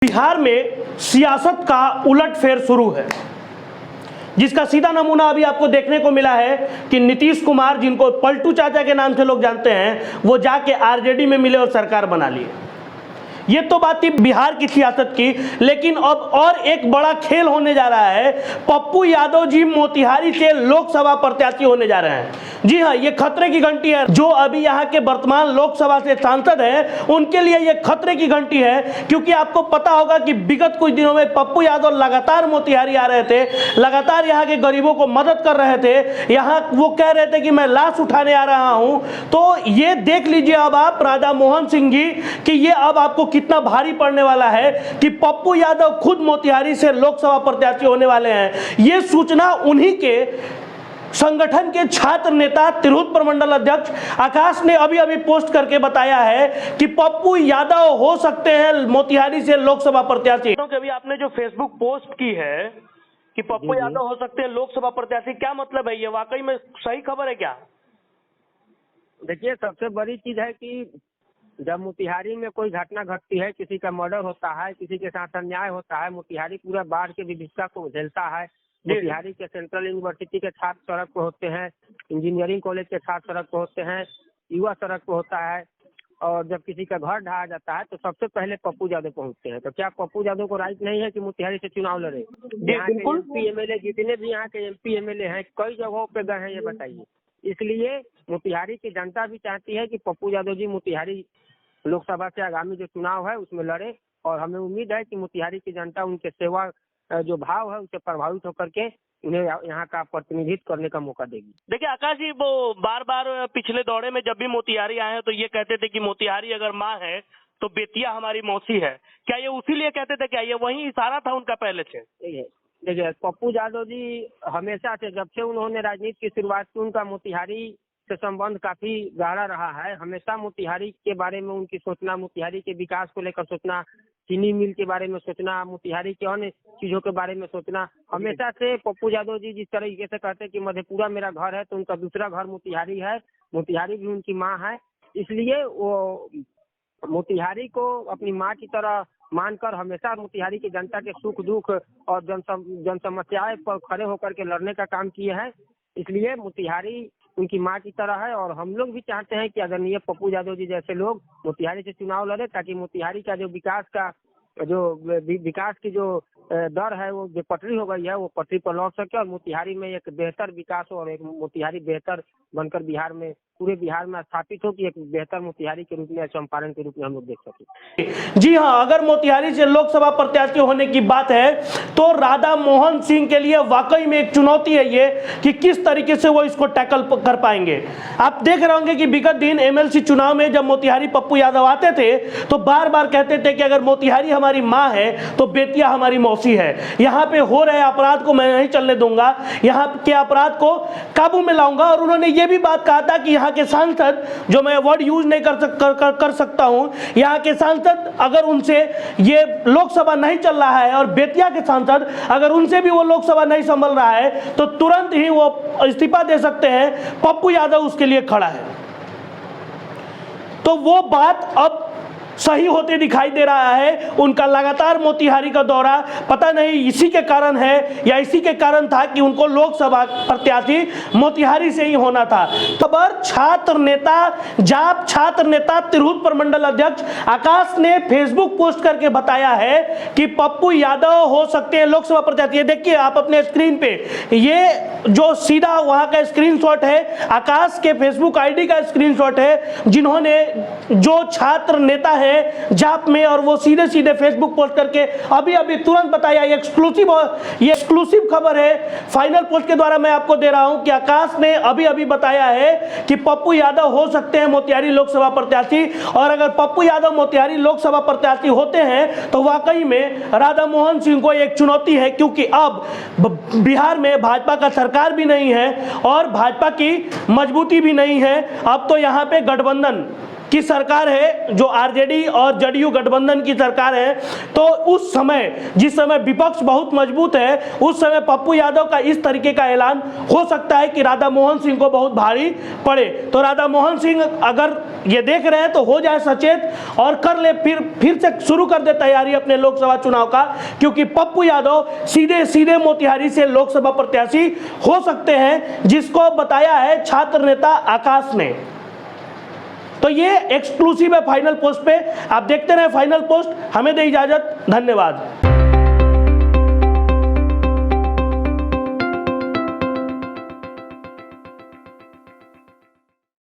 बिहार में सियासत का उलटफेर शुरू है, जिसका सीधा नमूना अभी आपको देखने को मिला है कि नीतीश कुमार, जिनको पलटू चाचा के नाम से लोग जानते हैं, वो जाके आरजेडी में मिले और सरकार बना लिए। ये तो बात थी बिहार की सियासत की, लेकिन अब और एक बड़ा खेल होने जा रहा है। पप्पू यादव जी मोतिहारी से लोकसभा प्रत्याशी होने जा रहे हैं। जी हाँ, ये खतरे की घंटी है। जो अभी यहाँ के वर्तमान लोकसभा से सांसद हैं, उनके लिए ये खतरे की घंटी है, क्योंकि आपको पता होगा कि विगत कुछ दिनों में पप्पू यादव लगातार मोतिहारी आ रहे थे, लगातार यहाँ के गरीबों को मदद कर रहे थे। यहाँ वो कह रहे थे कि मैं लाश उठाने आ रहा हूँ। तो ये देख लीजिए अब आप राधा मोहन सिंह जी कि ये अब आपको कितना भारी पड़ने वाला है कि पप्पू यादव खुद मोतिहारी से लोकसभा प्रत्याशी होने वाले हैं। ये सूचना उन्हीं के संगठन के छात्र नेता तिरहुत प्रमंडल अध्यक्ष आकाश ने अभी अभी पोस्ट करके बताया है कि पप्पू यादव हो सकते हैं मोतिहारी से लोकसभा प्रत्याशी। क्योंकि अभी आपने जो फेसबुक पोस्ट की है कि पप्पू यादव हो सकते हैं लोकसभा प्रत्याशी, क्या मतलब है? ये वाकई में सही खबर है क्या? देखिए, सबसे बड़ी चीज है कि जब मोतिहारी में कोई घटना घटती है, किसी का मर्डर होता है, किसी के साथ अन्याय होता है, मोतिहारी पूरा बाढ़ के विभीषिका को झेलता है। मोतिहारी के सेंट्रल यूनिवर्सिटी के छात्र सड़क पर होते हैं, इंजीनियरिंग कॉलेज के छात्र सड़क पर होते हैं, युवा सड़क पर होता है, और जब किसी का घर ढहा जाता है तो सबसे पहले पप्पू यादव पहुंचते हैं। तो क्या पप्पू यादव को राइट नहीं है कि मोतिहारी से चुनाव लड़े? यहाँ के एमपी एमएलए, जितने भी यहाँ के एमपी एमएलए हैं, कई जगहों पे गए हैं, ये बताइए। इसलिए मोतिहारी की जनता भी चाहती है कि पप्पू यादव जी मोतिहारी लोकसभा से आगामी जो चुनाव है उसमें लड़े, और हमें उम्मीद है कि मोतिहारी की जनता उनके सेवा जो भाव है उससे प्रभावित होकर के उन्हें यहाँ का प्रतिनिधित्व करने का मौका देगी। देखिए आकाश जी, वो बार बार पिछले दौरे में जब भी मोतिहारी आए हैं तो ये कहते थे कि मोतिहारी अगर माँ है तो बेतिया हमारी मौसी है। क्या ये उसी लिए कहते थे? क्या ये वही इशारा था उनका पहले से? देखिए, पप्पू यादव जी हमेशा से, जब से उन्होंने राजनीति की शुरुआत की, उनका मोतिहारी से संबंध काफी गहरा रहा है। हमेशा मोतिहारी के बारे में उनकी सोचना, मोतिहारी के विकास को लेकर सोचना, चीनी मिल के बारे में सोचना, मोतिहारी के अन्य चीजों के बारे में सोचना, हमेशा से पप्पू यादव जी जिस तरीके से कहते हैं कि मधेपुरा मेरा घर है, तो उनका दूसरा घर मोतिहारी है, मोतिहारी भी उनकी माँ है। इसलिए वो मोतिहारी को अपनी माँ की तरह मानकर हमेशा मोतिहारी की जनता के सुख दुख और जन समस्याएं पर खड़े होकर के लड़ने का काम किए हैं। इसलिए मोतिहारी उनकी माँ की तरह है, और हम लोग भी चाहते हैं कि आदरणीय पप्पू यादव जी जैसे लोग मोतिहारी से चुनाव लड़े, ताकि मोतिहारी का जो विकास की जो दर है, वो जो पटरी हो गई है, वो पटरी पर लौट सके, और मोतिहारी में एक बेहतर विकास हो, और एक मोतिहारी बेहतर बनकर बिहार में, पूरे बिहार में स्थापित हो, कि एक बेहतर मोतिहारी के रूप में, चंपारण के रूप में हम लोग देख सके। जी हाँ, अगर मोतिहारी से लोकसभा प्रत्याशी होने की बात है तो राधा मोहन सिंह के लिए वाकई में एक चुनौती है ये कि किस तरीके से वो इसको टैकल कर पाएंगे। आप देख रहे होंगे कि विगत दिन एमएलसी चुनाव में जब मोतिहारी पप्पू यादव आते थे तो बार बार कहते थे कि अगर मोतिहारी हमारी माँ है तो बेतिया हमारी मौसी है। यहाँ पे हो रहे अपराध को मैं नहीं चलने दूंगा, यहाँ के अपराध को काबू में लाऊंगा। और उन्होंने ये भी बात कहा था कि यहाँ के सांसद, जो मैं वर्ड यूज नहीं कर सकता हूं, यहाँ के सांसद अगर उनसे ये लोकसभा नहीं चल रहा है, और बेतिया के सांसद अगर उनसे भी वो लोकसभा नहीं संभल रहा है, तो तुरंत ही वो इस्तीफा दे सकते हैं। पप्पू यादव उसके लिए खड़ा है। तो वो बात अब सही होते दिखाई दे रहा है। उनका लगातार मोतिहारी का दौरा पता नहीं इसी के कारण है या इसी के कारण था कि उनको लोकसभा प्रत्याशी मोतिहारी से ही होना था। खबर छात्र नेता, जाप छात्र नेता तिरहुत प्रमंडल अध्यक्ष आकाश ने फेसबुक पोस्ट करके बताया है कि पप्पू यादव हो सकते हैं लोकसभा प्रत्याशी। देखिए आप अपने स्क्रीन पे, ये जो सीधा वहां का स्क्रीनशॉट है, आकाश के फेसबुक आईडी का स्क्रीनशॉट है, जिन्होंने जो छात्र नेता है जाप में, और वो सीधे सीधे फेसबुक पोस्ट करके अभी अभी तुरंत बताया। ये एक्सक्लूसिव खबर है, फाइनल पोस्ट के द्वारा मैं आपको दे रहा हूं कि आकाश ने अभी अभी बताया है कि पप्पू यादव हो सकते हैं मोतिहारी लोकसभा प्रत्याशी। और अगर पप्पू यादव मोतिहारी लोकसभा प्रत्याशी होते हैं तो वाकई में राधा मोहन सिंह को एक चुनौती है, क्योंकि अब बिहार में भाजपा का सरकार भी नहीं है और भाजपा की मजबूती भी नहीं है। अब तो यहाँ पे गठबंधन की सरकार है, जो आरजेडी और जदयू गठबंधन की सरकार है, तो उस समय जिस समय विपक्ष बहुत मजबूत है, उस समय पप्पू यादव का इस तरीके का ऐलान हो सकता है कि राधा मोहन सिंह को बहुत भारी पड़े। तो राधा मोहन सिंह अगर ये देख रहे हैं तो हो जाए सचेत और कर ले, फिर से शुरू कर दे तैयारी अपने लोकसभा चुनाव का, क्योंकि पप्पू यादव सीधे सीधे मोतिहारी से लोकसभा प्रत्याशी हो सकते हैं, जिसको बताया है छात्र नेता आकाश ने। तो ये एक्सक्लूसिव है फाइनल पोस्ट पे, आप देखते रहे फाइनल पोस्ट। हमें दे इजाजत, धन्यवाद।